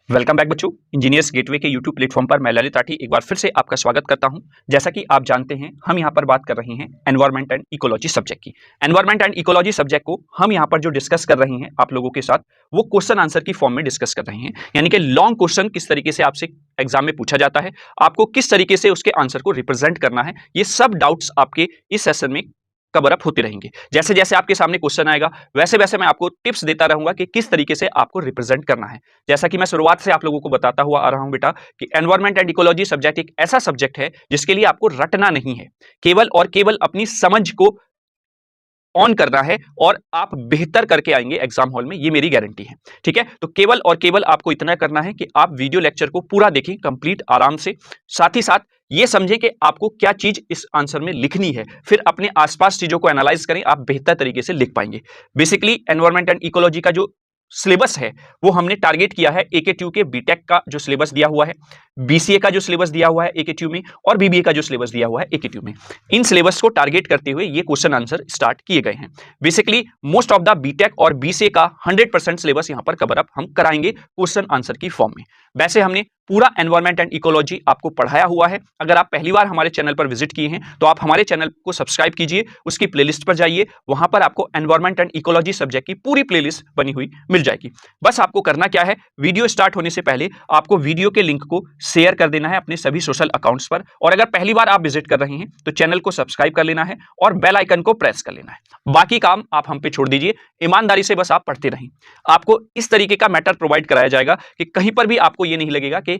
Welcome back बच्चों। Engineers gateway के YouTube platform पर मैं ललित राठी एक बार फिर से आपका स्वागत करता हूं। जैसा कि आप जानते हैं, हम यहां पर बात कर रहे हैं एनवायरनमेंट एंड इकोलॉजी सब्जेक्ट की। एनवायरनमेंट एंड इकोलॉजी सब्जेक्ट को हम यहां पर जो डिस्कस कर रहे हैं आप लोगों के साथ, वो क्वेश्चन आंसर की फॉर्म में डिस्कस कर रहे हैं। यानी कि लॉन्ग क्वेश्चन किस तरीके से आपसे एग्जाम में पूछा जाता है, आपको किस तरीके से उसके आंसर को रिप्रेजेंट करना है, ये सब डाउट्स आपके इस सेशन में कवर अप होते रहेंगे। जैसे जैसे आपके सामने क्वेश्चन आएगा वैसे वैसे मैं आपको टिप्स देता रहूंगा कि किस तरीके से आपको रिप्रेजेंट करना है। जैसा कि मैं शुरुआत से आप लोगों को बताता हुआ आ रहा हूं बेटा कि एनवायरनमेंट एंड इकोलॉजी सब्जेक्ट एक ऐसा सब्जेक्ट है जिसके लिए आपको रटना नहीं है, केवल और केवल अपनी समझ को ऑन करना है और आप बेहतर करके आएंगे एग्जाम हॉल में, ये मेरी गारंटी है। ठीक है, तो केवल और केवल आपको इतना करना है कि आप वीडियो लेक्चर को पूरा देखें कंप्लीट आराम से, साथ ही साथ ये समझें कि आपको क्या चीज इस आंसर में लिखनी है, फिर अपने आसपास चीजों को एनालाइज करें, आप बेहतर तरीके से लिख पाएंगे। बेसिकली एनवायरनमेंट एंड इकोलॉजी का जो सिलेबस है वो हमने टारगेट किया है एकेटीयू के बीटेक का जो सिलेबस दिया हुआ है, बीसीए का जो सिलेबस दिया हुआ है एकेटीयू में, और बीबीए का जो सिलेबस दिया हुआ है एकेटीयू में। इन सिलेबस को टारगेट करते हुए ये क्वेश्चन आंसर स्टार्ट किए गए हैं। Basically most of the BTech और बीसीए का 100% सिलेबस यहां पर कवर अप हम कराएंगे क्वेश्चन आंसर की फॉर्म में। वैसे हमने पूरा एनवायरनमेंट एंड इकोलॉजी आपको पढ़ाया हुआ है। अगर आप पहली बार हमारे चैनल पर विजिट किए हैं तो आप हमारे चैनल को सब्सक्राइब कीजिए, उसकी प्लेलिस्ट पर जाइए, वहां पर आपको एनवायरनमेंट एंड इकोलॉजी सब्जेक्ट की पूरी प्लेलिस्ट बनी हुई मिल जाएगी। बस आपको करना क्या है, वीडियो स्टार्ट होने से पहले आपको वीडियो के लिंक को शेयर कर देना है अपने सभी सोशल अकाउंट्स पर, और अगर पहली बार आप विजिट कर रहे हैं तो चैनल को सब्सक्राइब कर लेना है और बेल आइकन को प्रेस कर लेना है। बाकी काम आप हम पे छोड़ दीजिए, ईमानदारी से बस आप पढ़ते रहें। आपको इस तरीके का मैटर प्रोवाइड कराया जाएगा कि कहीं पर भी आपको ये नहीं लगेगा कि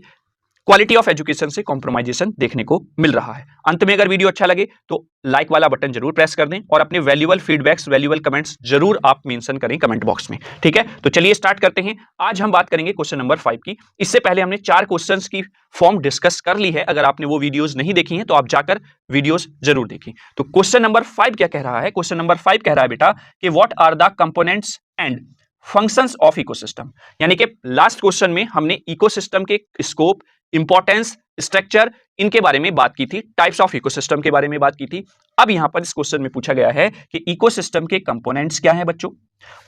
क्वालिटी ऑफ एजुकेशन से कॉम्प्रोमाइजेशन देखने को मिल रहा है। अंत में अगर वीडियो अच्छा लगे तो लाइक वाला बटन जरूर प्रेस कर दें और अपने वैल्यूएबल फीडबैक्स, वैल्यूएबल कमेंट्स जरूर आप मेंशन करें कमेंट बॉक्स में। ठीक है, तो चलिए स्टार्ट करते हैं। आज हम बात करेंगे क्वेश्चन नंबर 5 की। इससे पहले हमने 4 क्वेश्चंस की फॉर्म डिस्कस कर ली है। अगर आपने वो वीडियोस नहीं देखी हैं तो आप जाकर वीडियोस जरूर देखें। तो क्वेश्चन नंबर 5 क्या कह रहा है? क्वेश्चन नंबर 5 कह रहा है बेटा कि what are the components and functions of ecosystem. यानी कि लास्ट क्वेश्चन में हमने इकोसिस्टम के स्कोप, इंपॉर्टेंस, स्ट्रक्चर, इनके बारे में बात की थी, टाइप्स ऑफ इकोसिस्टम के बारे में बात की थी। अब यहां पर इस क्वेश्चन में पूछा गया है कि इकोसिस्टम के कंपोनेंट्स क्या हैं बच्चों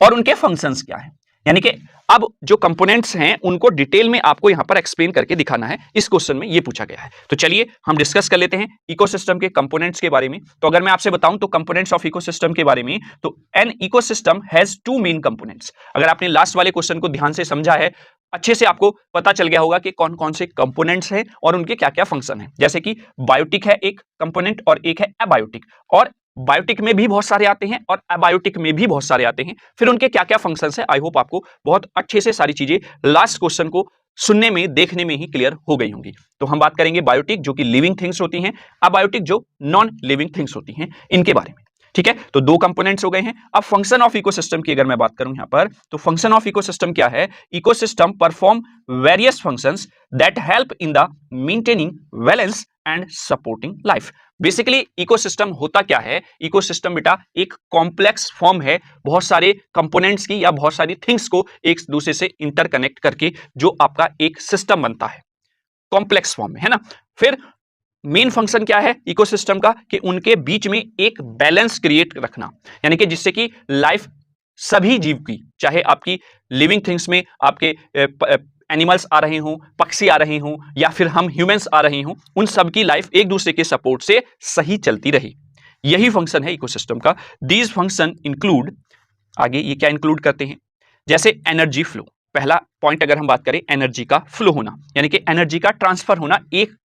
और उनके फंक्शंस क्या हैं। यानी कि अब जो कंपोनेंट्स हैं उनको डिटेल में आपको यहां पर एक्सप्लेन करके दिखाना है। इस क्वेश्चन में ये पूछा गया है। तो चलिए हम डिस्कस कर लेते हैं इकोसिस्टम के कंपोनेंट्स के बारे में। तो अगर मैं आपसे बताऊं तो कंपोनेंट्स ऑफ इकोसिस्टम के बारे में, तो an ecosystem has 2 main components. अगर आपने लास्ट वाले क्वेश्चन को ध्यान से समझा है, अच्छे से आपको पता चल गया होगा कि कौन कौन से कंपोनेंट्स हैं और उनके क्या क्या फंक्शन हैं। जैसे कि बायोटिक है एक कंपोनेंट और एक है एबायोटिक, और बायोटिक में भी बहुत सारे आते हैं और एबायोटिक में भी बहुत सारे आते हैं। फिर उनके क्या क्या फंक्शंस हैं, आई होप आपको बहुत अच्छे से सारी चीजें लास्ट क्वेश्चन को सुनने में, देखने में ही क्लियर हो गई होंगी। तो हम बात करेंगे बायोटिक जो कि लिविंग थिंग्स होती हैं, एबायोटिक जो नॉन लिविंग थिंग्स होती हैं, इनके बारे में। ठीक है, तो 2 कंपोनेंट्स हो गए हैं। अब फंक्शन ऑफ इकोसिस्टम की अगर मैं बात करूं यहां पर, तो फंक्शन ऑफ इकोसिस्टम क्या है? Ecosystem perform various functions that help in the maintaining balance and supporting life. Basically ecosystem होता क्या है? इकोसिस्टम बेटा एक कॉम्प्लेक्स फॉर्म है बहुत सारे कंपोनेंट्स की या बहुत सारी थिंग्स को एक दूसरे से इंटरकनेक्ट करके जो आपका एक सिस्टम बनता है, कॉम्प्लेक्स फॉर्म में, है ना। फिर मेन फंक्शन क्या है इकोसिस्टम का? कि उनके बीच में एक बैलेंस क्रिएट रखना, यानी कि जिससे कि लाइफ सभी जीव की, चाहे आपकी लिविंग थिंग्स में आपके एनिमल्स आ रहे हों, पक्षी आ रहे हों, या फिर हम ह्यूमंस आ रहे हों, उन सब की लाइफ एक दूसरे के सपोर्ट से सही चलती रहे। यही फंक्शन है इकोसिस्टम का। दीज फंक्शन इंक्लूड, आगे ये क्या इंक्लूड करते हैं? जैसे एनर्जी फ्लो। पहला पॉइंट अगर हम बात करें, एनर्जी का फ्लो होना, यानी कि एनर्जी का ट्रांसफर होना एक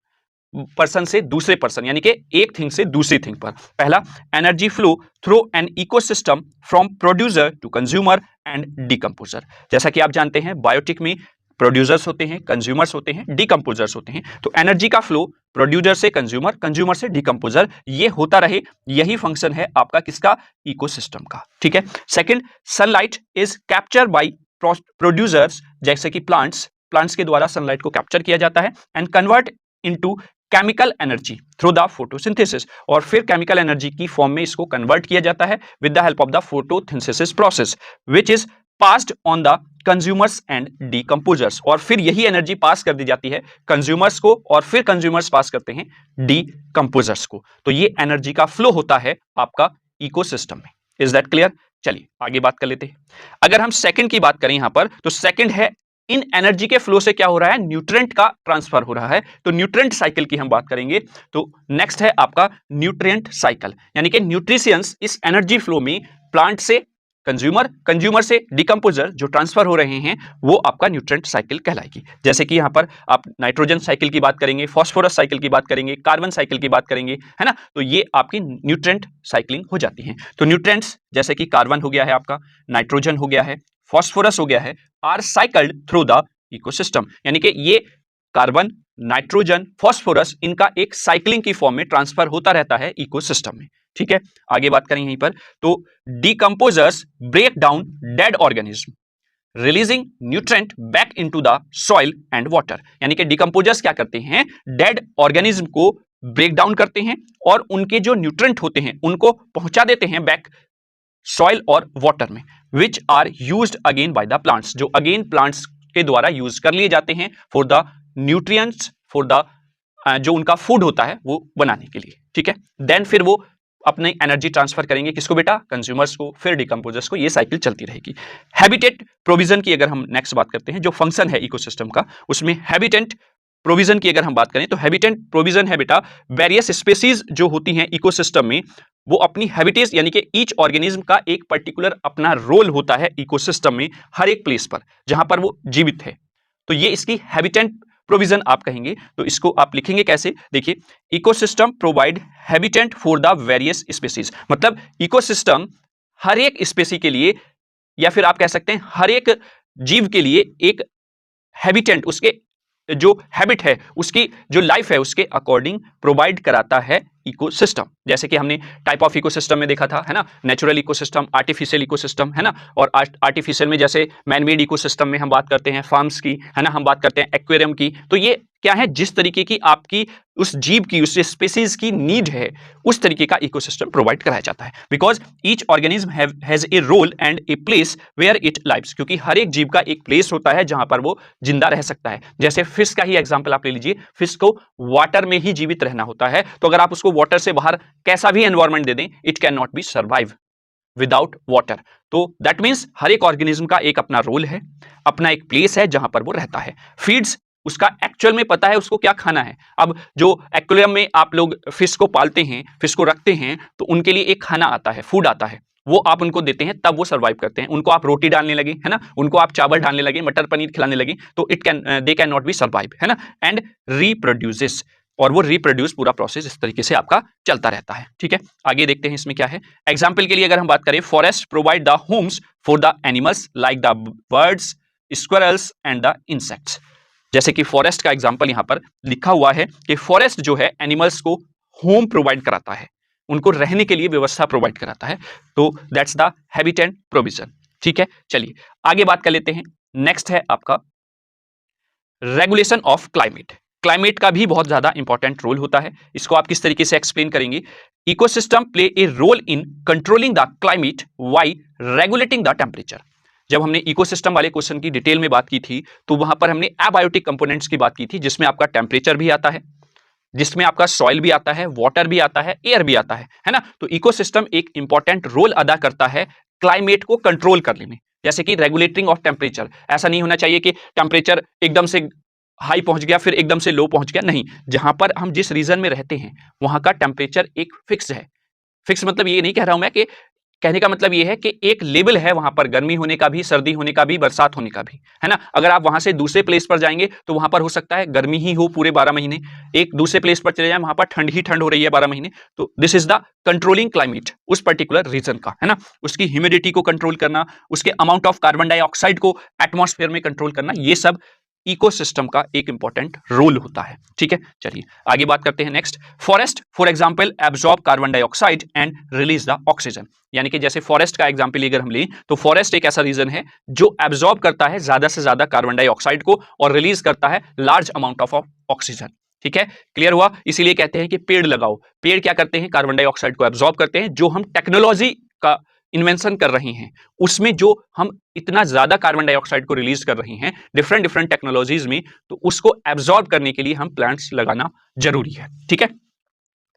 पर्सन से दूसरे पर्सन, यानी कि एक थिंग से दूसरी थिंग पर। पहला, energy flow through an ecosystem from producer to consumer and decomposer. जैसा कि आप जानते हैं बायोटिक में प्रोड्यूसर्स होते हैं, कंज्यूमर्स होते हैं, डिकम्पोजर्स होते हैं। तो एनर्जी का फ्लो प्रोड्यूसर से कंज्यूमर, कंज्यूमर से डिकम्पोजर, ये होता रहे, यही फंक्शन है आपका किसका? इकोसिस्टम का। ठीक है। Second, sunlight is capture by producers, जैसे कि प्लांट्स के द्वारा सनलाइट को कैप्चर किया जाता है and convert into chemical energy through the photosynthesis, और फिर केमिकल एनर्जी की फॉर्म में इसको कन्वर्ट किया जाता है with the help of the photosynthesis process which is passed on the consumers and decomposers, और फिर यही एनर्जी पास कर दी जाती है कंज्यूमर्स को और फिर कंज्यूमर्स पास करते हैं डिकम्पोजर्स को। तो ये एनर्जी का फ्लो होता है आपका इकोसिस्टम में। Is that clear? चलिए आगे बात कर लेते हैं। अगर हम सेकंड की बात करें यहां पर, तो सेकंड है इन एनर्जी के फ्लो से क्या हो रहा है, न्यूट्रिएंट का ट्रांसफर हो रहा है। तो न्यूट्रिएंट साइकिल की हम बात करेंगे। तो नेक्स्ट है आपका न्यूट्रिएंट साइकिल, यानी कि न्यूट्रिशियंस इस एनर्जी फ्लो में प्लांट से कंज्यूमर, कंज्यूमर से डिकम्पोजर जो ट्रांसफर हो रहे हैं वो आपका न्यूट्रिएंट साइकिल कहलाएगी। जैसे कि यहाँ पर आप नाइट्रोजन साइकिल की बात करेंगे, फास्फोरस साइकिल की बात करेंगे, कार्बन साइकिल की बात करेंगे, है ना। तो ये आपकी न्यूट्रिएंट साइक्लिंग हो जाती है। तो न्यूट्रिएंट्स जैसे कि कार्बन हो गया है आपका, नाइट्रोजन हो गया है, फास्फोरस हो गया है, are cycled through the ecosystem, यानी कि ये कार्बन, नाइट्रोजन, फास्फोरस इनका एक साइक्लिंग की फॉर्म में ट्रांसफर होता रहता है इकोसिस्टम में। ठीक है, आगे बात करें यहीं पर। तो decomposers break down dead organism releasing nutrient back into the soil and water, यानी कि डिकम्पोजर्स क्या करते हैं, डेड ऑर्गेनिज्म को ब्रेक डाउन करते हैं और उनके जो न्यूट्रिएंट होते हैं उनको पहुंचा देते हैं बैक सॉइल और वाटर में, which are used again by the plants, जो अगेन प्लांट्स के द्वारा यूज कर लिए जाते हैं for the nutrients, for the जो उनका फूड होता है वो बनाने के लिए। ठीक है, देन फिर वो अपनी एनर्जी ट्रांसफर करेंगे किसको बेटा, कंज्यूमर्स को, फिर डिकम्पोजर्स को। ये साइकिल चलती रहेगी। हैबिटेट प्रोविजन की अगर हम नेक्स्ट बात करते हैं, जो फंक्शन है इकोसिस्टम का, उसमें हैबिटेट प्रोविजन की अगर हम बात करें तो हैबिटेट प्रोविजन है बेटा, वेरियस स्पेसीज जो होती हैं इकोसिस्टम में वो अपनी हैबिटेट, यानी कि ईच ऑर्गेनिज्म का एक पर्टिकुलर अपना रोल होता है इकोसिस्टम में, हर एक प्लेस पर जहां पर वो जीवित है। तो ये इसकी हैबिटेट प्रोविजन आप कहेंगे। तो इसको आप लिखेंगे कैसे, देखिए, ecosystem provide habitat for the various species, मतलब इकोसिस्टम हर एक स्पेसी के लिए, या फिर आप कह सकते हैं हर एक जीव के लिए एक हैबिटेट, उसके जो हैबिट है, उसकी जो लाइफ है उसके अकॉर्डिंग प्रोवाइड कराता है इकोसिस्टम। जैसे कि हमने टाइप ऑफ इकोसिस्टम में देखा था, है ना, नेचुरल इकोसिस्टम, आर्टिफिशियल इकोसिस्टम, है ना। और आर्टिफिशियल में जैसे मैनमेड इकोसिस्टम में हम बात करते हैं फार्म्स की, है ना, हम बात करते हैं एक्वेरियम की। तो ये क्या है, जिस तरीके की आपकी उस जीव की, उस स्पीसीज की नीड है, उस तरीके का इकोसिस्टम प्रोवाइड कराया जाता है। Because each organism has a role and a place where it lives, क्योंकि हर एक जीव का एक प्लेस होता है जहां पर वो जिंदा रह सकता है। जैसे फिश का ही एग्जांपल आप ले लीजिए, फिश को वाटर में ही जीवित रहना होता है, तो अगर आप उसको वाटर से बाहर कैसा भी एनवायरमेंट दे दें, it can not be survive without water. तो दैट मीन्स हर एक ऑर्गेनिज्म का एक अपना रोल है, अपना एक प्लेस है जहां पर वो रहता है। फीड्स, उसका एक्चुअल में पता है उसको क्या खाना है। अब जो एक्वेरियम में आप लोग फिश को पालते हैं, फिश को रखते हैं, तो उनके लिए एक खाना आता है, फूड आता है, वो आप उनको देते हैं तब वो सर्वाइव करते हैं। उनको आप रोटी डालने लगे, है ना, उनको आप चावल डालने लगे, मटर पनीर खिलाने लगे, तो they can not be survive, है ना, एंड रिप्रोड्यूसेस, और वो रिप्रोड्यूस पूरा प्रोसेस इस तरीके से आपका चलता रहता है। ठीक है, आगे देखते हैं इसमें क्या है। एग्जाम्पल के लिए अगर हम बात करें, forest provide the homes for the animals like the birds, squirrels and the insects. जैसे कि फॉरेस्ट का एग्जाम्पल यहां पर लिखा हुआ है कि फॉरेस्ट जो है एनिमल्स को होम प्रोवाइड कराता है, उनको रहने के लिए व्यवस्था प्रोवाइड कराता है। तो दैट्स द हैबिटेट प्रोविजन। ठीक है, चलिए आगे बात कर लेते हैं। नेक्स्ट है आपका रेगुलेशन ऑफ क्लाइमेट। क्लाइमेट का भी बहुत ज्यादा इंपॉर्टेंट रोल होता है। इसको आप किस तरीके से एक्सप्लेन करेंगे, ecosystem play a role in controlling the climate by regulating the temperature. जब हमने इकोसिस्टम वाले क्वेश्चन की डिटेल में बात की थी तो वहां पर हमने एबायोटिक कंपोनेंट्स की बात की थी, जिसमें आपका टेम्परेचर भी आता है, जिसमें आपका सॉइल भी आता है, वाटर भी आता है, एयर भी आता है ना। तो इकोसिस्टम एक इंपॉर्टेंट रोल अदा करता है क्लाइमेट को कंट्रोल करने में। जैसे कि रेगुलेटिंग ऑफ टेम्परेचर, ऐसा नहीं होना चाहिए कि टेम्परेचर एकदम से हाई पहुंच गया फिर एकदम से लो पहुंच गया, नहीं, जहां पर हम जिस रीजन में रहते हैं वहां का टेम्परेचर एक फिक्स है। फिक्स मतलब ये नहीं कह रहा हूं मैं कि, कहने का मतलब ये है कि एक लेवल है वहां पर गर्मी होने का भी, सर्दी होने का भी, बरसात होने का भी, है ना। अगर आप वहां से दूसरे प्लेस पर जाएंगे तो वहां पर हो सकता है गर्मी ही हो पूरे 12 महीने, एक दूसरे प्लेस पर चले जाए वहां पर ठंड ही ठंड हो रही है 12 महीने। तो this is the controlling climate उस पर्टिकुलर रीजन का, है ना। उसकी ह्यूमिडिटी को कंट्रोल करना, उसके अमाउंट ऑफ कार्बन डाइऑक्साइड को एटमॉस्फेयर में कंट्रोल करना, ये सब इकोसिस्टम का एक इंपॉर्टेंट रोल होता है। ठीक है, चलिए आगे बात करते हैं। Next, forest for example absorb carbon dioxide and release the oxygen. यानी कि जैसे फॉरेस्ट का एग्जांपल अगर हम लें तो फॉरेस्ट एक ऐसा रीजन है जो एब्जॉर्ब करता है ज्यादा से ज्यादा कार्बन डाइऑक्साइड को और रिलीज करता है लार्ज अमाउंट ऑफ ऑक्सीजन। ठीक है, क्लियर हुआ। इसीलिए कहते हैं कि पेड़ लगाओ। पेड़ क्या करते हैं, कार्बन डाइऑक्साइड को एब्जॉर्ब करते हैं। जो हम टेक्नोलॉजी का इन्वेंशन कर रहे हैं उसमें जो हम इतना ज्यादा कार्बन डाइऑक्साइड को रिलीज कर रहे हैं डिफरेंट टेक्नोलॉजीज में, तो उसको एब्जॉर्ब करने के लिए हम प्लांट्स लगाना जरूरी है। ठीक है,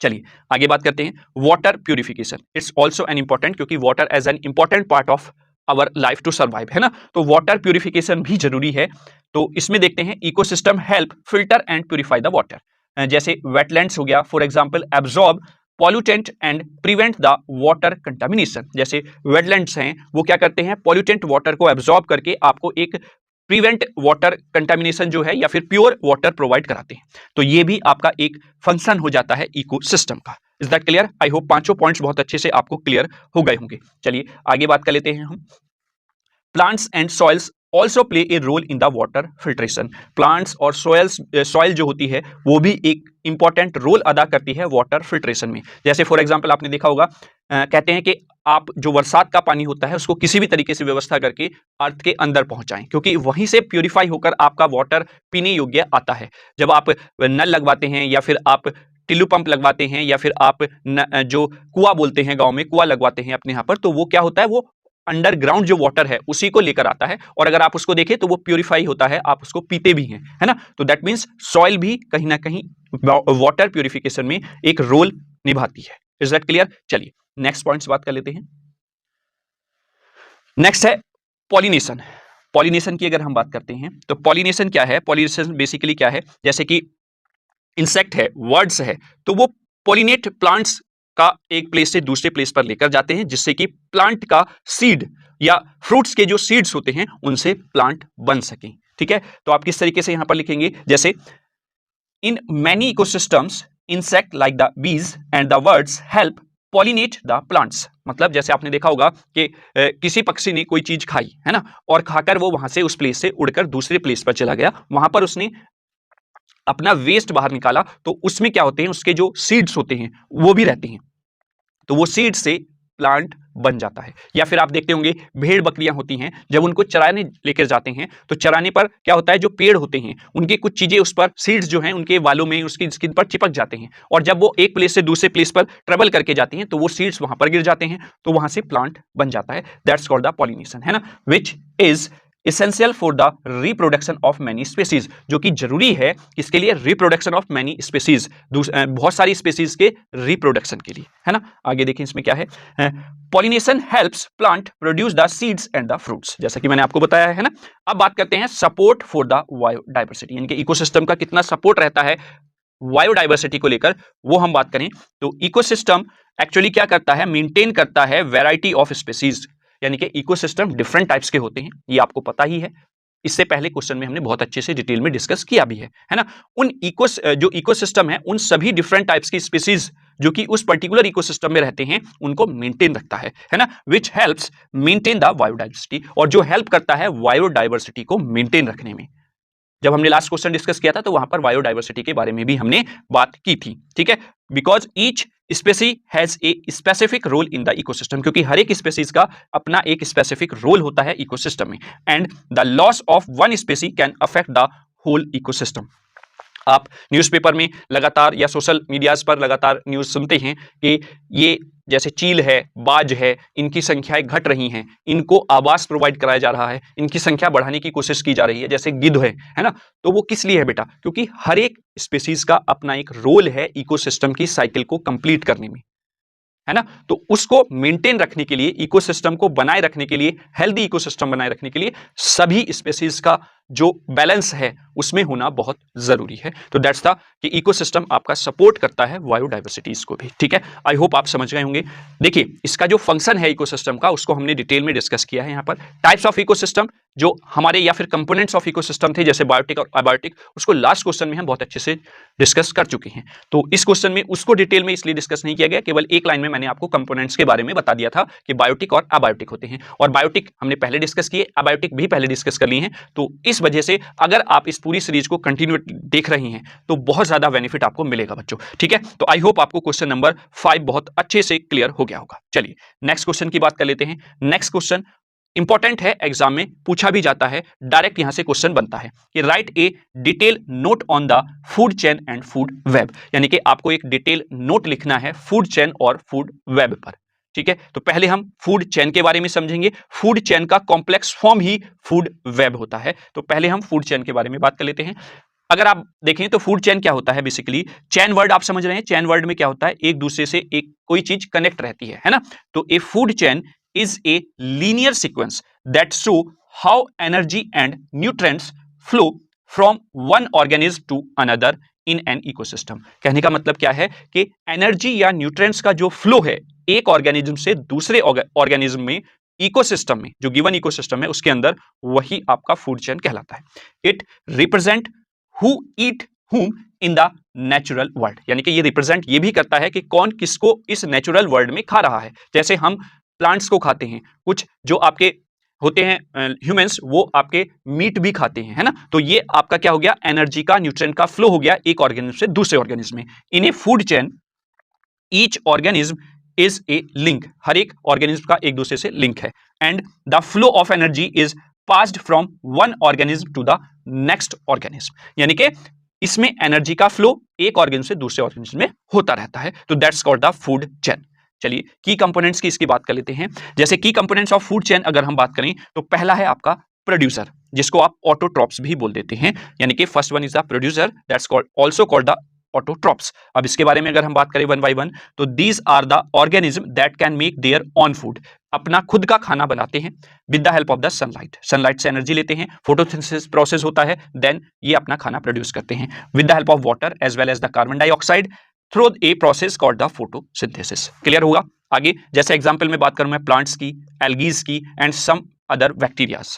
चलिए आगे बात करते हैं। Water purification it's also an important, क्योंकि water as an important part of our life to survive, है ना। तो वाटर प्यूरिफिकेशन भी जरूरी है। तो इसमें देखते हैं ecosystem help filter and purify the water. जैसे वेटलैंड्स हो गया, for example absorb pollutant and prevent the water contamination. जैसे वेटलैंड्स हैं वो क्या करते हैं, पॉल्यूटेंट वाटर को एब्जॉर्ब करके आपको एक प्रिवेंट वाटर कंटामिनेशन जो है या फिर प्योर वाटर प्रोवाइड कराते हैं। तो ये भी आपका एक फंक्शन हो जाता है इकोसिस्टम का। Is that clear? I hope पांचों पॉइंट्स बहुत अच्छे से आपको क्लियर हो गए होंगे। चलिए आगे बात कर लेते हैं हम। Plants and soils also play a role in the water filtration. Plants और सॉइल जो होती है वो भी एक इंपॉर्टेंट रोल अदा करती है वाटर फिल्ट्रेशन में। जैसे फॉर एग्जांपल आपने देखा होगा, कहते हैं कि आप जो बरसात का पानी होता है उसको किसी भी तरीके से व्यवस्था करके अर्थ के अंदर पहुंचाएं, क्योंकि वहीं से प्यूरिफाई होकर आपका वाटर पीने योग्य आता है। जब आप नल लगवाते हैं या फिर आप टिल्लू पंप लगवाते हैं या फिर आप जो कुआं बोलते हैं, गांव में कुआं लगवाते हैं अपने यहाँ पर, तो वो क्या होता है, वो अंडरग्राउंड जो वाटर है उसी को लेकर आता है, और अगर आप उसको देखें तो वो प्यूरिफाई होता है, आप उसको पीते भी हैं, है ना। तो दैट मीन्स सॉइल भी कहीं ना कहीं वाटर प्यूरिफिकेशन में एक रोल निभाती है। Is that clear? चलिए नेक्स्ट पॉइंट्स बात कर लेते हैं। नेक्स्ट है पॉलिनेशन। पॉलिनेशन की अगर हम बात करते हैं तो पॉलिनेशन क्या है? पॉलिनेशन बेसिकली क्या है, जैसे कि इंसेक्ट है, वर्ड्स है, तो वो पॉलिनेट प्लांट्स का एक प्लेस से दूसरे प्लेस पर लेकर जाते हैं, जिससे कि प्लांट का सीड या फ्रूट्स के जो सीड्स होते हैं उनसे प्लांट बन सकें। ठीक है, तो आप किस तरीके से यहां पर लिखेंगे, जैसे in many ecosystems insect like the bees and the birds help pollinate the plants. मतलब जैसे आपने देखा होगा कि किसी पक्षी ने कोई चीज खाई है ना, और खाकर वो वहां से उस प्लेस से उड़कर दूसरे प्लेस पर चला गया, वहां पर उसने अपना वेस्ट बाहर निकाला, तो उसमें क्या होते हैं, उसके जो सीड्स होते हैं वो भी रहते हैं, तो वो सीड से प्लांट बन जाता है। या फिर आप देखते होंगे भेड़ बकरियां होती हैं, जब उनको चराने लेकर जाते हैं तो चराने पर क्या होता है, जो पेड़ होते हैं उनकी कुछ चीजें उस पर, सीड्स जो हैं उनके बालों में, उसकी स्किन पर चिपक जाते हैं, और जब वो एक प्लेस से दूसरे प्लेस पर ट्रेवल करके जाती हैं तो वो सीड्स वहां पर गिर जाते हैं, तो वहां से प्लांट बन जाता है। दैट्स कॉल्ड द पॉलिनेशन, है ना, which is essential for the reproduction of many species, जो कि जरूरी है किसके लिए, reproduction of many species, बहुत सारी स्पेसीज के रिप्रोडक्शन के लिए, है ना। आगे देखिए इसमें क्या है, pollination helps plant produce the seeds and the fruits, जैसा कि मैंने आपको बताया है ना। अब बात करते हैं सपोर्ट फॉर द बायोडाइवर्सिटी, यानी कि इकोसिस्टम का कितना सपोर्ट रहता है बायोडाइवर्सिटी को लेकर, वो हम बात करें तो इकोसिस्टम एक्चुअली क्या करता है, मेंटेन करता है वैरायटी ऑफ स्पेसीज, यानी कि इकोसिस्टम डिफरेंट टाइप्स के होते हैं, ये आपको पता ही है, इससे पहले क्वेश्चन में हमने बहुत अच्छे से डिटेल में डिस्कस किया भी है ना। उन जो इकोसिस्टम है उन सभी डिफरेंट टाइप्स की स्पीसीज जो कि उस पर्टिकुलर इकोसिस्टम में रहते हैं उनको मेंटेन रखता है ना, which helps maintain the biodiversity, और जो हेल्प करता है बायोडाइवर्सिटी को मेंटेन रखने में। जब हमने लास्ट क्वेश्चन डिस्कस किया था तो वहां पर बायोडाइवर्सिटी के बारे में भी हमने बात की थी, ठीक है। Because each species has a specific role in the ecosystem, क्योंकि हर एक स्पेसीज का अपना एक स्पेसिफिक रोल होता है इकोसिस्टम में, and the loss of one species can affect the whole ecosystem. आप न्यूज़पेपर में लगातार या सोशल मीडियाज पर लगातार न्यूज़ सुनते हैं कि ये जैसे चील है, बाज है, इनकी संख्याएं घट रही हैं, इनको आवास प्रोवाइड कराया जा रहा है, इनकी संख्या बढ़ाने की कोशिश की जा रही है। जैसे गिद्ध है ना, तो वो किस लिए है बेटा, क्योंकि हर एक स्पीसीज का अपना एक रोल है इकोसिस्टम की साइकिल को कंप्लीट करने में, है ना। तो उसको मेंटेन रखने के लिए, इकोसिस्टम को बनाए रखने के लिए, हेल्दी इकोसिस्टम बनाए रखने के लिए सभी स्पेसीज का जो बैलेंस है उसमें होना बहुत जरूरी है। तो दैट्स द कि इकोसिस्टम आपका सपोर्ट करता है बायोडाइवर्सिटीज को भी, ठीक है। आई होप आप समझ गए होंगे। देखिए इसका जो फंक्शन है इकोसिस्टम का उसको हमने डिटेल में डिस्कस किया है यहाँ पर। टाइप्स ऑफ इकोसिस्टम जो हमारे या फिर कंपोनेंट्स ऑफ इकोसिस्टम थे जैसे बायोटिक और अबायोटिक, उसको लास्ट क्वेश्चन में हम बहुत अच्छे से डिस्कस कर चुके हैं। तो इस क्वेश्चन में उसको डिटेल में इसलिए डिस्कस नहीं किया गया, केवल एक लाइन में मैंने आपको कंपोनेंट्स के बारे में बता दिया था कि बायोटिक और अबायोटिक होते हैं, और बायोटिक हमने पहले डिस्कस किए, अबायोटिक भी पहले डिस्कस कर लिए हैं। तो इस वजह से अगर आप इस पूरी सीरीज को कंटिन्यू देख रहे हैं तो बहुत ज्यादा बेनिफिट आपको मिलेगा बच्चों, ठीक है। तो आई होप आपको क्वेश्चन नंबर 5 बहुत अच्छे से क्लियर हो गया होगा। चलिए नेक्स्ट क्वेश्चन की बात कर लेते हैं। नेक्स्ट क्वेश्चन इंपॉर्टेंट है, एग्जाम में पूछा भी जाता है, डायरेक्ट यहां से क्वेश्चन बनता है कि right A detail note on the food chain and food web, यानी कि आपको एक डिटेल नोट लिखना है फूड चेन और फूड वेब पर, ठीक है। तो पहले हम फूड चेन के बारे में समझेंगे। फूड चेन का कॉम्प्लेक्स फॉर्म ही फूड वेब होता है। तो पहले हम फूड चेन के बारे में बात कर लेते हैं। अगर आप देखें तो फूड चेन क्या होता है, बेसिकली चेन वर्ड आप समझ रहे हैं, चेन वर्ड में क्या होता है, एक दूसरे से एक कोई चीज कनेक्ट रहती है ना। तो ए food chain is a linear sequence that show how energy and nutrients flow from one organism to another in an ecosystem. कहने का मतलब क्या है कि एनर्जी या न्यूट्रिएंट्स का जो फ्लो है एक ऑर्गेनिज्म से दूसरे ऑर्गेनिज्म में, इकोसिस्टम में, जो गिवन इकोसिस्टम है उसके अंदर, वही आपका फूड चेन कहलाता है। इट रिप्रेजेंट हु ईट हुम इन द नेचुरल वर्ल्ड, यानी कि ये रिप्रेजेंट ये भी करता है कि कौन किसको इस नेचुरल वर्ल्ड में खा रहा है। जैसे हम प्लांट्स को खाते हैं, कुछ जो आपके होते हैं ह्यूमंस, वो आपके मीट भी खाते हैं, है ना। तो ये आपका क्या हो गया, एनर्जी का, न्यूट्रिएंट का फ्लो हो गया एक ऑर्गेनिज्म से दूसरे ऑर्गेनिज्म में। In a food chain each organism is a link, हर एक ऑर्गेनिज्म का एक दूसरे से लिंक है। And the flow of energy is passed from one organism to the next organism, यानी कि इसमें एनर्जी का फ्लो एक ऑर्गेनिज्म से दूसरे ऑर्गेनिज्म में होता रहता है। तो that's called the food chain. चलिए की कंपोनेंट्स की इसकी बात कर लेते हैं। जैसे की कंपोनेंट्स ऑफ फूड चेन अगर हम बात करें तो पहला है आपका प्रोड्यूसर, जिसको आप ऑटोट्रॉप्स भी बोल देते हैं, यानी कि first one is the producer, that's called also called the autotrophs. अब इसके बारे में अगर हम बात करें वन बाय वन, तो these are the organism that can make their own food, अपना खुद का खाना बनाते हैं with the help of the sunlight. Sunlight से एनर्जी लेते हैं, फोटोसिंथेसिस प्रोसेस होता है, देन ये अपना खाना प्रोड्यूस करते हैं with the help of water as well as the carbon dioxide through a process called the photosynthesis. Clear होगा। आगे जैसे एग्जांपल में बात करूं मैं प्लांट्स की, एल्गीज की and some other bacterias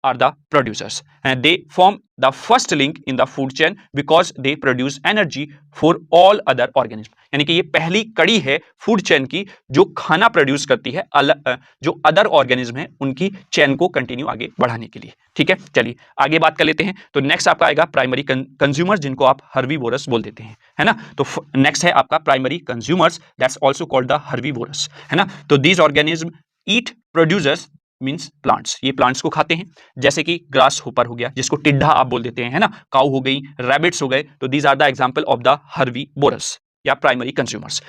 are the producers and they form the first link in the food chain because they produce energy for all other organisms। यानी कि ये पहली कड़ी है फूड चेन की जो खाना प्रोड्यूस करती है जो अदर ऑर्गेनिज्म है उनकी चेन को कंटिन्यू आगे बढ़ाने के लिए। ठीक है, चलिए आगे बात कर लेते हैं। तो नेक्स्ट आपका आएगा प्राइमरी कंज्यूमर्स, जिनको आप हर्बीवोरस बोल देते हैं, है ना। तो नेक्स्ट है आपका primary consumers, that's also called the herbivorous, है ना। तो these organism eat producers means plants, ये प्लांट्स को खाते हैं, जैसे कि ग्रास होपर हो गया जिसको टिड्डा आप बोल देते हैं, है ना, काऊ हो गई, रैबिट्स हो गए। तो these are the example of the herbivorous या प्राइमरी कंज्यूमर्स।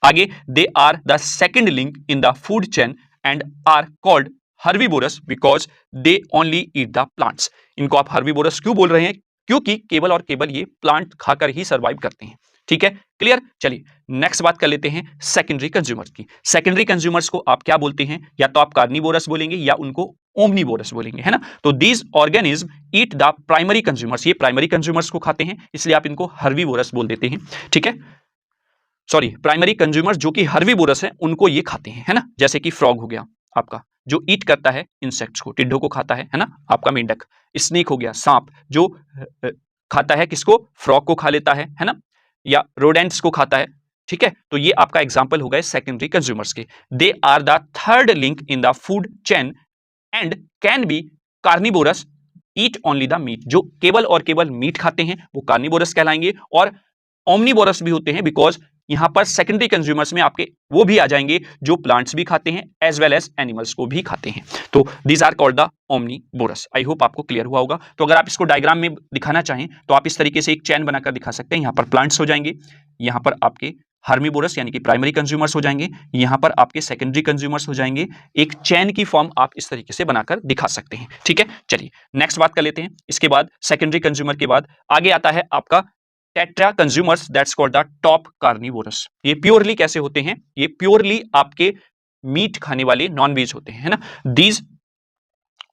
आगे they are the second link in the food chain and are called herbivorous because they only eat the plants. इनको आप हर्बीवोरस क्यों बोल रहे हैं, क्योंकि केवल और केवल ये प्लांट खाकर ही सर्वाइव करते हैं। ठीक है, क्लियर। चलिए नेक्स्ट बात कर लेते हैं सेकेंडरी कंज्यूमर्स की। सेकेंडरी कंज्यूमर्स को आप क्या बोलते हैं, या तो आप कार्निवोरस बोलेंगे या उनको ओमनीवोरस बोलेंगे, है ना। तो these organism eat the primary consumers, ये प्राइमरी कंज्यूमर्स को खाते हैं, इसलिए आप इनको हर्बीवोरस बोल देते हैं। ठीक है, सॉरी, प्राइमरी कंज्यूमर्स जो कि हर्बीवोरस है उनको ये खाते हैं, है ना। जैसे कि फ्रॉग हो गया आपका जो ईट करता है इंसेक्ट्स को, टिड्डों को खाता है ना, आपका मेंढक। स्नेक हो गया सांप जो खाता है किसको, फ्रॉग को खा लेता है ना, या रोडेंट्स को खाता है। ठीक है, तो ये आपका एग्जांपल हो गए सेकेंडरी कंज्यूमर्स के। They are the third link in the food chain and can be carnivorous, eat only the meat, जो केवल और केवल मीट खाते हैं वो कार्निवोरस कहलाएंगे, और ओमनीवोरस भी होते हैं बिकॉज यहां पर सेकेंडरी कंज्यूमर्स में आपके वो भी आ जाएंगे जो प्लांट्स भी खाते हैं एज वेल एज एनिमल्स को भी खाते हैं। तो these are called the omnivorous. I hope आपको क्लियर हुआ होगा। तो अगर आप इसको डायग्राम में दिखाना चाहें तो आप इस तरीके से एक चैन बनाकर दिखा सकते हैं। यहाँ पर प्लांट्स हो जाएंगे, यहाँ पर आपके हर्बीवोरस यानी कि प्राइमरी कंज्यूमर्स हो जाएंगे, यहाँ पर आपके सेकेंडरी कंज्यूमर्स हो जाएंगे। एक चैन की फॉर्म आप इस तरीके से बनाकर दिखा सकते हैं। ठीक है, चलिए नेक्स्ट बात कर लेते हैं। इसके बाद सेकेंडरी कंज्यूमर के बाद आगे आता है आपका tetra consumers, that's called the top carnivorous. ये प्योरली कैसे होते हैं, ये प्योरली आपके मीट खाने वाले नॉन वेज होते हैं, है ना। These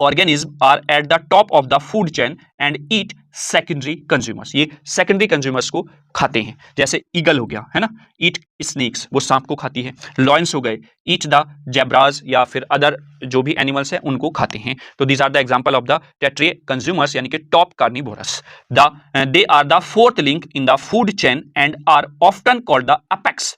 organism are at the top of the food chain and eat secondary consumers, ये सेकेंडरी कंज्यूमर्स को खाते हैं। जैसे ईगल हो गया, है ना, ईट स्नेक्स, वो सांप को खाती है। लॉयंस हो गए, ईट द जेब्राज या फिर अदर जो भी एनिमल्स हैं उनको खाते हैं। तो these are the example of the tertiary consumers यानी कि top carnivores. They are the fourth link in the food chain and are often called the apex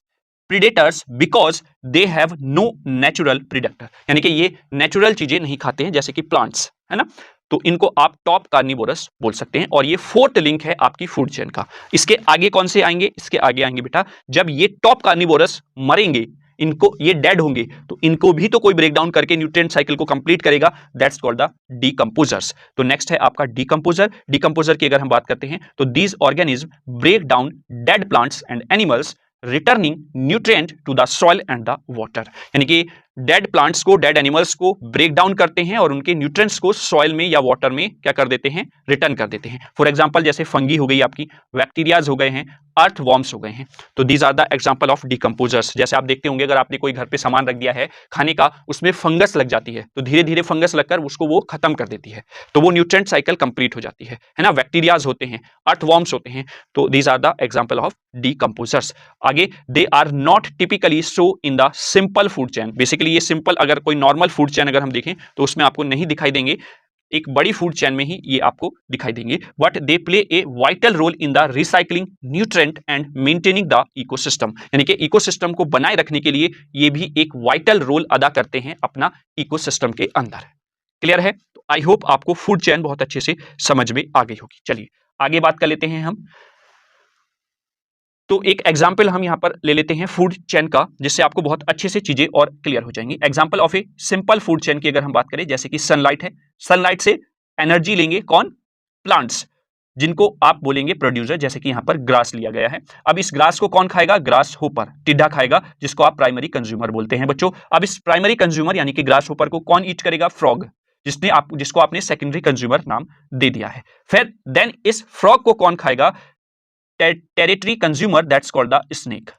predators because they have no natural predator, यानी कि ये natural चीजें नहीं खाते हैं जैसे कि प्लांट्स, है ना। तो इनको आप टॉप कार्निवोरस बोल सकते हैं, और ये फोर्थ लिंक है आपकी फूड चेन का। इसके आगे कौन से आएंगे, इसके आगे आएंगे बेटा जब ये टॉप कार्निवोरस मरेंगे, इनको ये डेड होंगे तो इनको भी तो कोई ब्रेक डाउन करके न्यूट्रिएंट साइकिल को कंप्लीट करेगा, दैट्स कॉल्ड द डीकंपोजर्स। तो नेक्स्ट है आपका डीकंपोजर। डीकंपोजर की अगर हम बात करते हैं तो these organism break down dead plants and animals returning nutrient to the soil and the water, यानी कि डेड प्लांट्स को, डेड एनिमल्स को ब्रेक डाउन करते हैं और उनके न्यूट्रिएंट्स को सॉइल में या वाटर में क्या कर देते हैं, रिटर्न कर देते हैं। फॉर एग्जांपल जैसे फंगी हो गई आपकी, बैक्टीरियाज हो गए हैं, अर्थ वॉर्म्स हो गए हैं। तो these are the example of decomposers. जैसे आप देखते होंगे अगर आपने कोई घर पे सामान रख दिया है खाने का, उसमें फंगस लग जाती है तो धीरे धीरे फंगस लगकर उसको वो खत्म कर देती है, तो वो न्यूट्रिएंट साइकिल कंप्लीट हो जाती है ना। बैक्टीरियाज होते हैं, अर्थ वॉर्म्स होते हैं, तो these are the example of decomposers. आगे, they are not typically show in the simple food chain. Basically ये सिंपल, अगर कोई नॉर्मल फूड चेन अगर हम देखें तो उसमें आपको नहीं दिखाई देंगे, एक बड़ी फूड चेन में ही ये आपको दिखाई देंगे। But they play a vital role in the recycling nutrient and maintaining the ecosystem, यानी कि इकोसिस्टम को बनाए रखने के लिए ये भी एक वाइटल रोल अदा करते हैं अपना इकोसिस्टम के अंदर। क्लियर है? तो आई होप आपको फूड चेन बहुत अच्छे से समझ में आ गई होगी। चलिए आगे बात कर लेते हैं हम। तो एक एग्जाम्पल हम यहां पर ले लेते हैं फूड चेन का, जिससे आपको बहुत अच्छे से चीजें और क्लियर हो जाएंगी। Example of a simple food chain की अगर हम बात करें, जैसे कि सनलाइट है, सनलाइट से एनर्जी लेंगे कौन? प्लांट्स, जिनको आप बोलेंगे प्रोड्यूसर, जैसे कि यहां पर ग्रास लिया गया है। अब इस ग्रास को कौन खाएगा? ग्रास होपर, टिड्डा खाएगा, जिसको आप प्राइमरी कंज्यूमर बोलते हैं बच्चों। अब इस प्राइमरी कंज्यूमर यानी कि ग्रास होपर को कौन ईट करेगा? फ्रॉग, जिसको आपने सेकेंडरी कंज्यूमर नाम दे दिया है। फिर देन इस फ्रॉग को कौन खाएगा? Tertiary consumer, that's called the snake.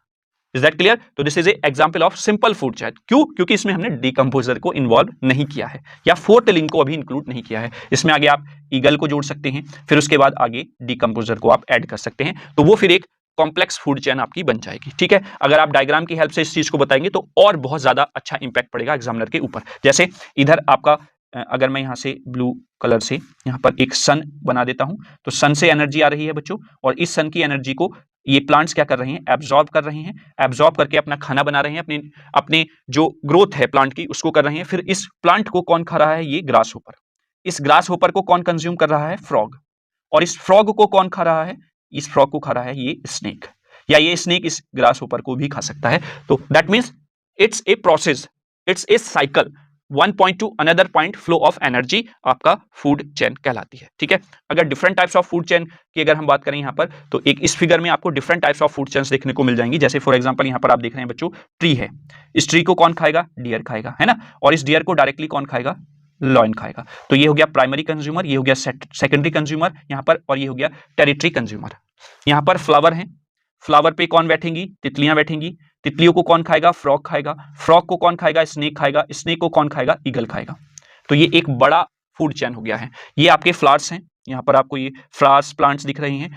Is that clear? तो this is a example of simple food chain. क्यों? क्योंकि इसमें हमने डिकम्पोजर को इन्वॉल्व नहीं किया है, या फोर्थ लिंक को अभी इंक्लूड नहीं किया है। इसमें आगे आप ईगल को जोड़ सकते हैं, फिर उसके बाद आगे डिकम्पोजर को आप ऐड कर सकते हैं, तो वो फिर एक कॉम्प्लेक्स फूड चेन आपकी बन जाएगी। ठीक है, अगर आप डायग्राम की हेल्प से इस चीज को बताएंगे तो और बहुत ज्यादा अच्छा इंपैक्ट पड़ेगा एग्जामिनर के ऊपर। जैसे इधर आपका, अगर मैं यहां से ब्लू कलर से यहां पर एक सन बना देता हूं, तो सन से एनर्जी आ रही है बच्चों, और इस सन की एनर्जी को ये प्लांट्स क्या कर रहे हैं? एब्जॉर्ब कर रहे हैं, एब्जॉर्ब करके अपना खाना बना रहे हैं, अपने जो ग्रोथ है प्लांट की उसको कर रहे हैं। फिर इस प्लांट को कौन खा रहा है? ये ग्रास होपर। इस ग्रास होपर को कौन कंज्यूम कर रहा है? फ्रॉग। और इस फ्रॉग को कौन खा रहा है? इस फ्रॉग को खा रहा है ये स्नेक, या ये स्नेक इस ग्रास होपर को भी खा सकता है। तो that means it's a process, it's a cycle, one point two another point flow of energy आपका फूड चेन कहलाती है। ठीक है, अगर different types of food chain की अगर हम बात करें यहाँ पर, तो एक इस फिगर में आपको different types of food chains देखने को मिल जाएंगी। जैसे फॉर एग्जांपल यहाँ पर आप देख रहे हैं बच्चों, ट्री है, इस ट्री को कौन खाएगा? डियर खाएगा, है ना। और इस डियर को डायरेक्टली कौन खाएगा? लॉयन खाएगा। तो ये हो गया प्राइमरी कंज्यूमर, ये हो गया सेकेंडरी कंज्यूमर यहाँ पर, और ये हो गया टेरिटरी कंज्यूमर। यहाँ पर फ्लावर है, फ्लावर पे कौन बैठेंगी? तितलियां बैठेंगी। तितलियों को कौन खाएगा? फ्रॉग खाएगा। फ्रॉग को कौन खाएगा? स्नेक खाएगा। स्नेक को कौन खाएगा? ईगल खाएगा। तो ये एक बड़ा फूड चेन हो गया है। ये आपके फ्लावर्स हैं, यहाँ पर आपको ये फ्लावर्स प्लांट्स दिख रही हैं।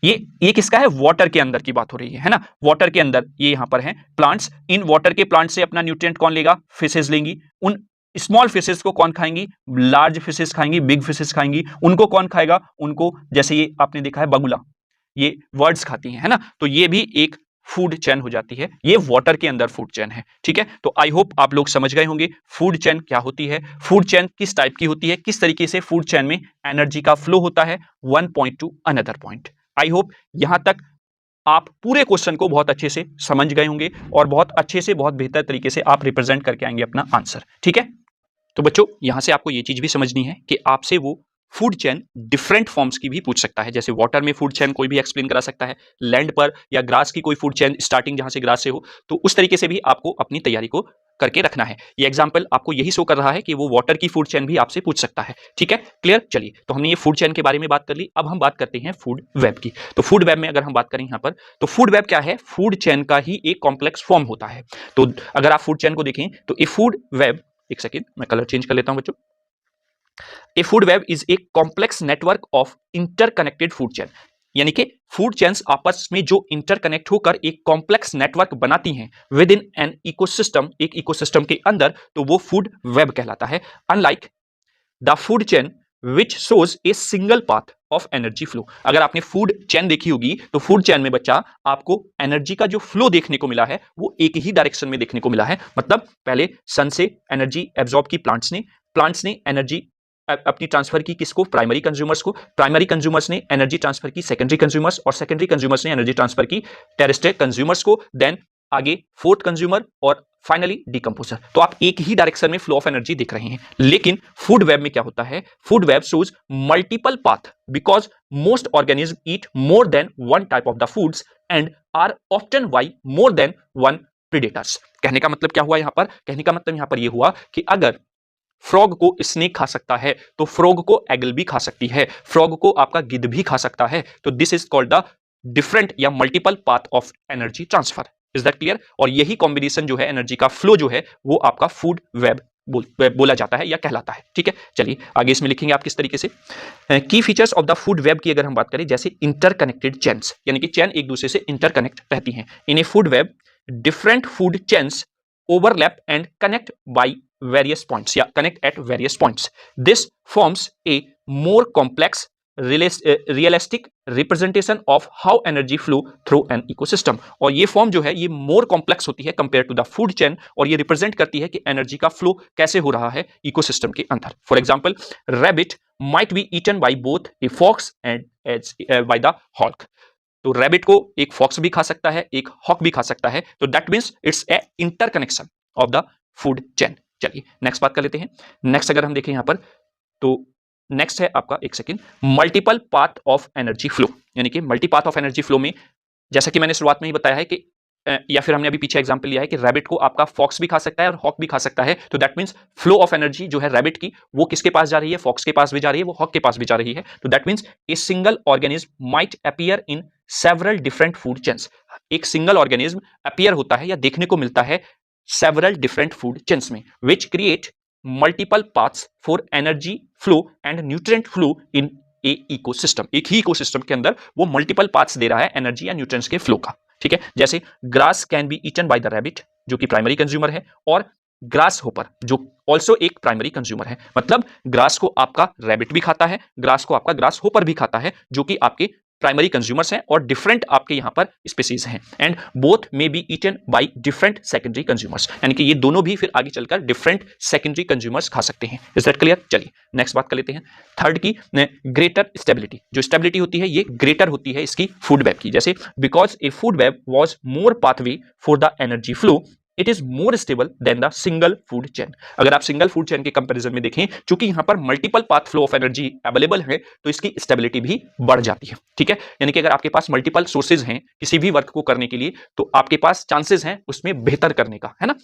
ये किसका है? वाटर के अंदर की बात हो रही है ना। वाटर के अंदर ये यहाँ पर है प्लांट्स। इन वाटर के प्लांट से अपना न्यूट्रिएंट कौन लेगा? फिशेज लेंगी। उन स्मॉल फिशेज को कौन खाएंगी? लार्ज फिशेज खाएंगी, बिग फिशेज खाएंगी। उनको कौन खाएगा? उनको, जैसे ये आपने देखा है बगुला, ये वर्ड्स खाती हैं, है ना। तो ये भी एक फूड चेन हो जाती है, ये वाटर के अंदर फूड चेन है। ठीक है, तो आई होप आप लोग समझ गए होंगे फूड चेन क्या होती है, फूड चेन किस टाइप की होती है, किस तरीके से फूड चेन में एनर्जी का फ्लो होता है one point two another point. I hope यहां तक आप पूरे क्वेश्चन को बहुत अच्छे से समझ गए होंगे और बहुत अच्छे से, बहुत बेहतर तरीके से आप रिप्रेजेंट करके आएंगे अपना आंसर। ठीक है, तो बच्चों यहां से आपको ये चीज भी समझनी है कि आपसे वो फूड चेन डिफरेंट फॉर्म्स की भी पूछ सकता है। जैसे वाटर में फूड चेन कोई भी एक्सप्लेन करा सकता है, लैंड पर या ग्रास की कोई फूड चेन स्टार्टिंग जहां से ग्रास से हो, तो उस तरीके से भी आपको अपनी तैयारी को करके रखना है। ये एग्जांपल आपको यही शो कर रहा है कि वो वाटर की फूड चेन भी आपसे पूछ सकता है। ठीक है, क्लियर? चलिए, तो हमने ये फूड चेन के बारे में बात कर ली। अब हम बात करते हैं फूड वेब की। तो फूड वेब में अगर हम बात करें यहाँ पर, तो फूड वेब क्या है? फूड चेन का ही एक कॉम्प्लेक्स फॉर्म होता है। तो अगर आप फूड चेन को देखें तो ये फूड वेब, एक सेकेंड मैं कलर चेंज कर लेता हूं बच्चों। A food web is a complex network of interconnected food chain, यानी कि फूड चेन्स आपस में जो इंटरकनेक्ट होकर एक कॉम्प्लेक्स नेटवर्क बनाती हैं विद इन एन इकोसिस्टम, एक इकोसिस्टम के अंदर, तो वो फूड वेब कहलाता है। Unlike the food chain which shows a single path of energy flow. अगर आपने फूड चेन देखी होगी तो फूड चेन में बच्चा आपको एनर्जी का जो फ्लो देखने को मिला है वो एक ही डायरेक्शन में देखने को मिला है। मतलब पहले सन से एनर्जी एब्जॉर्ब की प्लांट्स ने एनर्जी अपनी ट्रांसफर की किसको? प्राइमरी कंज्यूमर्स को। प्राइमरी कंज्यूमर्स ने एनर्जी ट्रांसफर की सेकेंडरी कंज्यूमर्स, और सेकेंडरी कंज्यूमर्स ने एनर्जी ट्रांसफर की टेरेस्ट्रियल कंज्यूमर्स को। देन आगे फोर्थ कंज्यूमर और फाइनली डिकम्पोजर। तो आप एक ही डायरेक्शन में फ्लो ऑफ एनर्जी देख रहे हैं। लेकिन फूड वेब में क्या होता है? Food web shows multiple path because most organism eat more than one type of the foods and are often by more than one predators. कहने का मतलब क्या हुआ यहाँ पर? कहने का मतलब यहाँ पर यह हुआ कि अगर फ्रॉग को स्नेक खा सकता है तो फ्रॉग को एगल भी खा सकती है, फ्रॉग को आपका गिद्ध भी खा सकता है। तो this is called the different या multiple path of energy transfer. Is that clear? और यही कॉम्बिनेशन जो है एनर्जी का फ्लो जो है वो आपका फूड वेब बोला जाता है या कहलाता है। ठीक है, चलिए आगे इसमें लिखेंगे आप किस तरीके से। की features of the food web की अगर हम बात करें, जैसे इंटरकनेक्टेड चेन्स, यानी कि चेन एक दूसरे से इंटरकनेक्ट रहती हैं। In a food web different food chains overlap and connect by various points या connect at various points. This forms a more complex realistic representation of how energy flow through an ecosystem. और ये form जो है ये more complex होती है compare to the food chain, और ये रिप्रेजेंट करती है कि एनर्जी का फ्लो कैसे हो रहा है इकोसिस्टम के अंदर। For example, rabbit might be eaten by both a fox and by the hawk. तो रैबिट को एक फॉक्स भी खा सकता है, एक हॉक भी खा सकता है। तो that means it's a interconnection of the food chain. चलिए नेक्स्ट बात कर लेते हैं। नेक्स्ट अगर हम देखें यहां पर, तो नेक्स्ट है आपका, एक second, multiple path of energy flow. यानी कि multi path of energy flow में, जैसा कि मैंने शुरुआत में ही बताया है कि या फिर हमने अभी पीछे एग्जांपल लिया है कि रैबिट को आपका फॉक्स भी खा सकता है और हॉक भी खा सकता है। तो that means flow of energy जो है रैबिट की, वो किसके पास जा रही है? फॉक्स के पास भी जा रही है, वो हॉक के पास भी जा रही है। तो that means a single organism might appear in several different food chains. एक सिंगल ऑर्गेनिज्म अपीयर होता है या देखने को मिलता है सेवरल डिफरेंट फूड चेन्स में, which create multiple paths for energy flow and nutrient flow in A ecosystem. एक ही इकोसिस्टम के अंदर वो मल्टीपल पाथ्स दे रहा है एनर्जी या न्यूट्रिएंट्स के फ्लो का। ठीक है, जैसे grass can be eaten by the rabbit जो कि प्राइमरी कंज्यूमर है, और ग्रास होपर जो ऑल्सो एक प्राइमरी कंज्यूमर है। मतलब ग्रास को आपका रैबिट भी खाता है, ग्रास को आपका ग्रास होपर भी खाता है, जो कि आपके प्राइमरी कंज्यूमर्स हैं और डिफरेंट आपके यहां पर स्पीसीज हैं। And both may be eaten by different secondary consumers, यानी कि ये दोनों भी फिर आगे चलकर डिफरेंट सेकेंडरी कंज्यूमर्स खा सकते हैं। Is that clear? चलिए नेक्स्ट बात कर लेते हैं। थर्ड की, ग्रेटर स्टेबिलिटी। जो स्टेबिलिटी होती है ये ग्रेटर होती है इसकी फूड वेब की। जैसे because A food web was more pathway for the energy flow, it is more stable then the single food chain. अगर आप सिंगल फूड चेन के कंपैरिजन में देखें, चूंकि यहां पर multiple path flow of energy available है, तो इसकी स्टेबिलिटी भी बढ़ जाती है। ठीक है, यानी कि अगर आपके पास मल्टीपल सोर्सेज हैं किसी भी वर्क को करने के लिए, तो आपके पास चांसेस हैं उसमें बेहतर करने का, है ना।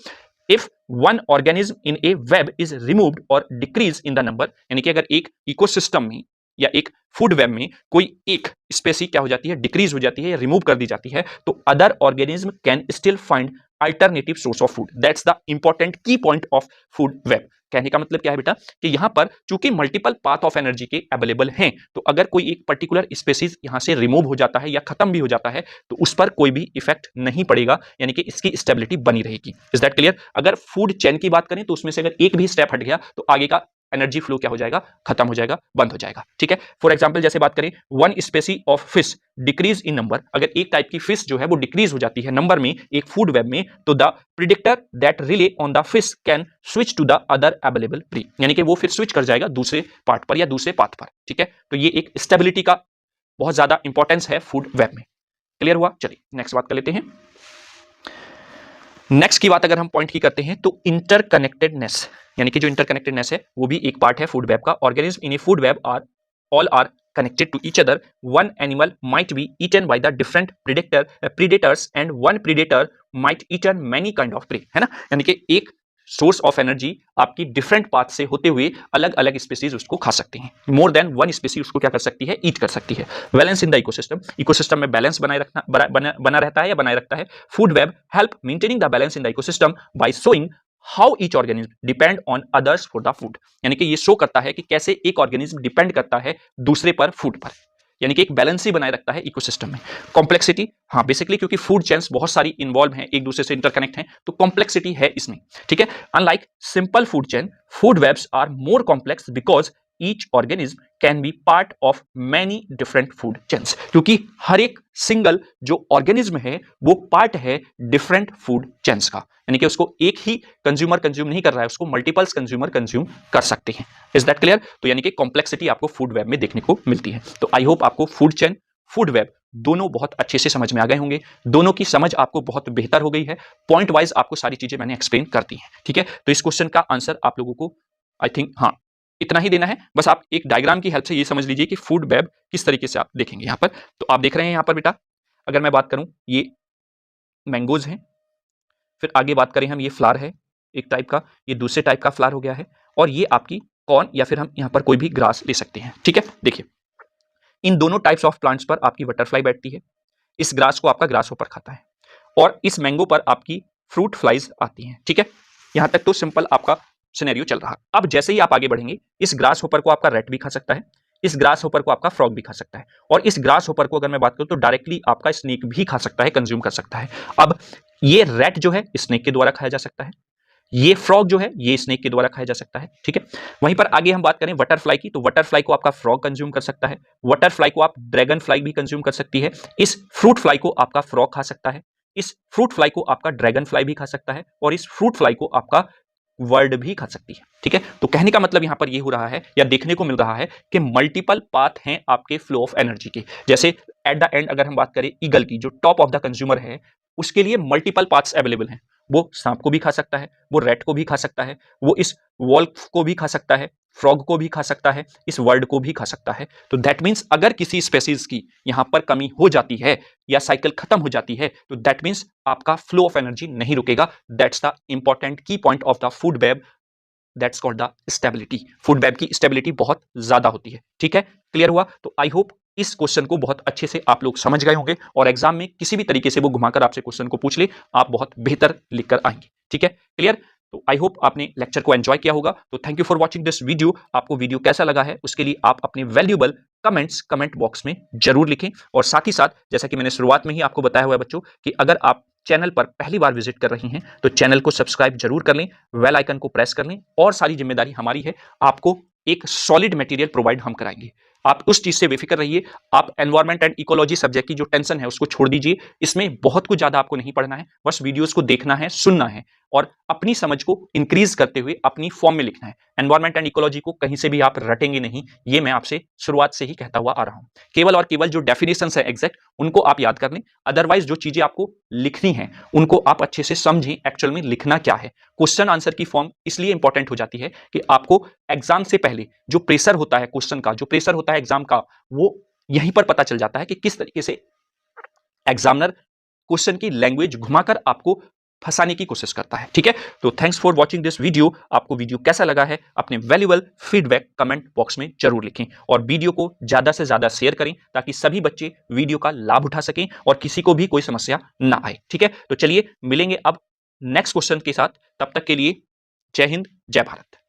If one organism in A web is removed और डिक्रीज इन द नंबर, यानी कि अगर एक इकोसिस्टम में या एक फूड वेब में कोई एक स्पेसी क्या हो जाती है? डिक्रीज हो जाती है या रिमूव कर दी जाती है, तो other organism can still find alternative source of food. That's the important की पॉइंट ऑफ फूड वेब। कहने का मतलब क्या है बेटा, कि यहां पर चूंकि मल्टीपल पाथ ऑफ एनर्जी के अवेलेबल हैं, तो अगर कोई एक पर्टिकुलर स्पेसीज यहां से रिमूव हो जाता है या खत्म भी हो जाता है, तो उस पर कोई भी इफेक्ट नहीं पड़ेगा, यानी कि इसकी स्टेबिलिटी बनी रहेगी। Is that clear? अगर फूड चेन की बात करें तो उसमें से अगर एक भी स्टेप हट गया तो आगे का एनर्जी फ्लो क्या हो जाएगा? खत्म हो जाएगा, बंद हो जाएगा। ठीक है, फॉर एग्जांपल जैसे बात करें, one species of fish decrease in number. अगर एक टाइप की फिश जो है वो डिक्रीज हो जाती है नंबर में एक फूड वेब में, तो the predator that rely on the fish can switch to the other available prey, यानी कि वो फिर स्विच कर जाएगा दूसरे पार्ट पर या दूसरे पाथ पर। ठीक है, तो ये एक स्टेबिलिटी का बहुत ज्यादा इंपॉर्टेंस है फूड वेब में। क्लियर हुआ? चलिए नेक्स्ट बात कर लेते हैं। नेक्स्ट की बात अगर हम पॉइंट की करते हैं, तो इंटरकनेक्टेडनेस, यानी कि जो इंटरकनेक्टेडनेस है वो भी एक पार्ट है फूड वेब का। Organism in a food web are all are connected to each other. One animal might be eaten by the different predators and one predator might eaten many kind of prey, है ना। यानी कि एक source of energy आपकी different path से होते हुए अलग अलग स्पीसीज उसको खा सकती हैं। मोर देन वन स्पीसीज उसको क्या कर सकती है? ईट कर सकती है। Balance in the ecosystem, ecosystem में बैलेंस बनाए रखना बना रहता है या बनाए रखता है। Food web help maintaining the balance in the ecosystem by showing how each organism depend on others for the food, यानी कि ये शो करता है कि कैसे एक ऑर्गेनिज्म डिपेंड करता है दूसरे पर, फूड पर, यानी कि एक बैलेंस ही बनाए रखता है इकोसिस्टम में। कॉम्प्लेक्सिटी, हाँ बेसिकली क्योंकि फूड चेन्स बहुत सारी इन्वॉल्व हैं, एक दूसरे से इंटरकनेक्ट हैं, तो कॉम्प्लेक्सिटी है इसमें। ठीक है, unlike simple food chain, food webs are more complex because each organism can be part of many different food chains, क्योंकि हर एक सिंगल जो ऑर्गेनिज्म है वो पार्ट है डिफरेंट फूड चेन्स का, यानी कि उसको एक ही कंज्यूमर कंज्यूम नहीं कर रहा है, उसको मल्टीपल्स कंज्यूमर कंज्यूम कर सकते हैं। Is that clear? तो यानी कि कॉम्प्लेक्सिटी आपको फूड वेब में देखने को मिलती है। तो आई होप आपको फूड चेन, फूड वेब दोनों बहुत अच्छे से समझ में आ गए होंगे, दोनों की समझ आपको बहुत बेहतर हो गई है। पॉइंट वाइज आपको सारी चीजें मैंने एक्सप्लेन कर दी हैं। ठीक है, तो इस क्वेश्चन का आंसर आप लोगों को आई थिंक हाँ इतना ही देना है। बस आप एक डायग्राम की हेल्प से ये समझ लीजिए कि फूड वेब किस तरीके से आप देखेंगे। यहाँ पर तो आप देख रहे हैं, यहाँ पर बेटा अगर मैं बात करूं, ये मैंगोज हैं, फिर आगे बात करें हम, ये फ्लावर है एक टाइप का, ये दूसरे टाइप का फ्लावर हो गया है, और ये आपकी कॉर्न या फिर हम यहाँ पर कोई भी ग्रास ले सकते हैं। ठीक है, देखिए इन दोनों टाइप्स ऑफ प्लांट्स पर आपकी बटरफ्लाई बैठती है, इस ग्रास को आपका ग्रास होपर खाता है, और इस मैंगो पर आपकी फ्रूट फ्लाइज आती हैं। ठीक है, यहां तक तो सिंपल आपका सिनेरियो चल रहा। अब जैसे ही आप आगे बढ़ेंगे, इस ग्रास होपर को आपका रैट भी खा सकता है, इस ग्रास होपर को आपका फ्रॉग भी खा सकता है, और इस ग्रास होपर को अगर मैं बात करूं तो डायरेक्टली आपका स्नेक भी खा सकता है, कंज्यूम कर सकता है। अब ये रैट जो है स्नेक के द्वारा खाया जा सकता है, ये फ्रॉग जो है ये स्नेक के द्वारा खाया जा सकता है। ठीक है, वहीं पर आगे हम बात करें बटरफ्लाई की, तो बटरफ्लाई को आपका फ्रॉग कंज्यूम कर सकता है, बटरफ्लाई को आप ड्रैगन फ्लाई भी कंज्यूम कर सकती है, इस फ्रूट फ्लाई को आपका फ्रॉग खा सकता है, इस फ्रूट फ्लाई को आपका ड्रैगन फ्लाई भी खा सकता है, और इस फ्रूट फ्लाई को आपका वर्ड भी खा सकती है। ठीक है, तो कहने का मतलब यहां पर यह हो रहा है या देखने को मिल रहा है कि मल्टीपल पाथ हैं आपके फ्लो ऑफ एनर्जी के। जैसे एट द एंड अगर हम बात करें ईगल की, जो टॉप ऑफ द कंज्यूमर है, उसके लिए मल्टीपल पाथ्स अवेलेबल हैं। वो सांप को भी खा सकता है, वो रैट को भी खा सकता है, वो इस वॉल्फ को भी खा सकता है, फ्रॉग को भी खा सकता है, इस वर्ड को भी खा सकता है। तो दैट मीन्स अगर किसी स्पेसीज की यहां पर कमी हो जाती है या साइकिल खत्म हो जाती है, तो दैट मीन्स आपका फ्लो ऑफ एनर्जी नहीं रुकेगा। दैट्स द इंपॉर्टेंट की point of the food web, that's called the stability. Food web की स्टेबिलिटी बहुत ज्यादा होती है। ठीक है, क्लियर हुआ? तो आई होप इस क्वेश्चन को बहुत अच्छे से आप लोग समझ गए होंगे, और एग्जाम में किसी भी तरीके से वो घुमाकर आपसे क्वेश्चन को पूछ ले, आप बहुत बेहतर लिखकर आएंगे। ठीक है, क्लियर? तो आई होप आपने लेक्चर को एंजॉय किया होगा। तो thank you for watching this video. आपको वीडियो कैसा लगा है उसके लिए आप अपने वैल्यूएबल कमेंट्स कमेंट बॉक्स में जरूर लिखें, और साथ ही साथ जैसा कि मैंने शुरुआत में ही आपको बताया हुआ है बच्चों, कि अगर आप चैनल पर पहली बार विजिट कर रही हैं तो चैनल को सब्सक्राइब जरूर कर लें, बेल आइकन को प्रेस कर लें, और सारी जिम्मेदारी हमारी है, आपको एक सॉलिड मटेरियल प्रोवाइड हम कराएंगे। आप उस चीज से बेफिक्र रहिए। आप एनवायरमेंट एंड इकोलॉजी सब्जेक्ट की जो टेंशन है उसको छोड़ दीजिए। इसमें बहुत कुछ ज्यादा आपको नहीं पढ़ना है, बस वीडियोस को देखना है, सुनना है, और अपनी समझ को इंक्रीज करते हुए अपनी फॉर्म में लिखना है। एनवायरमेंट एंड इकोलॉजी को कहीं से भी आप रटेंगे नहीं, ये मैं आपसे शुरुआत से ही कहता हुआ आ रहा हूं। केवल और केवल जो डेफिनेशंस है एग्जैक्ट, उनको आप याद कर लें। अदरवाइज जो चीजें आपको लिखनी है उनको आप अच्छे से समझें, एक्चुअल में लिखना क्या है। क्वेश्चन आंसर की फॉर्म इसलिए इंपॉर्टेंट हो जाती है कि आपको एग्जाम से पहले जो प्रेशर होता है क्वेश्चन का, जो प्रेशर होता है एग्जाम का, वो यहीं पर पता चल जाता है कि किस तरीके से एग्जामिनर क्वेश्चन की लैंग्वेज घुमाकर आपको फंसाने की कोशिश करता है। ठीक है, तो thanks for watching this video. आपको वीडियो कैसा लगा है अपने वैल्यूएबल फीडबैक कमेंट बॉक्स में जरूर लिखें, और वीडियो को ज्यादा से ज्यादा शेयर करें ताकि सभी बच्चे वीडियो का लाभ उठा सकें और किसी को भी कोई समस्या ना आए। ठीक है, तो चलिए मिलेंगे अब नेक्स्ट क्वेश्चन के साथ। तब तक के लिए जय हिंद, जय भारत।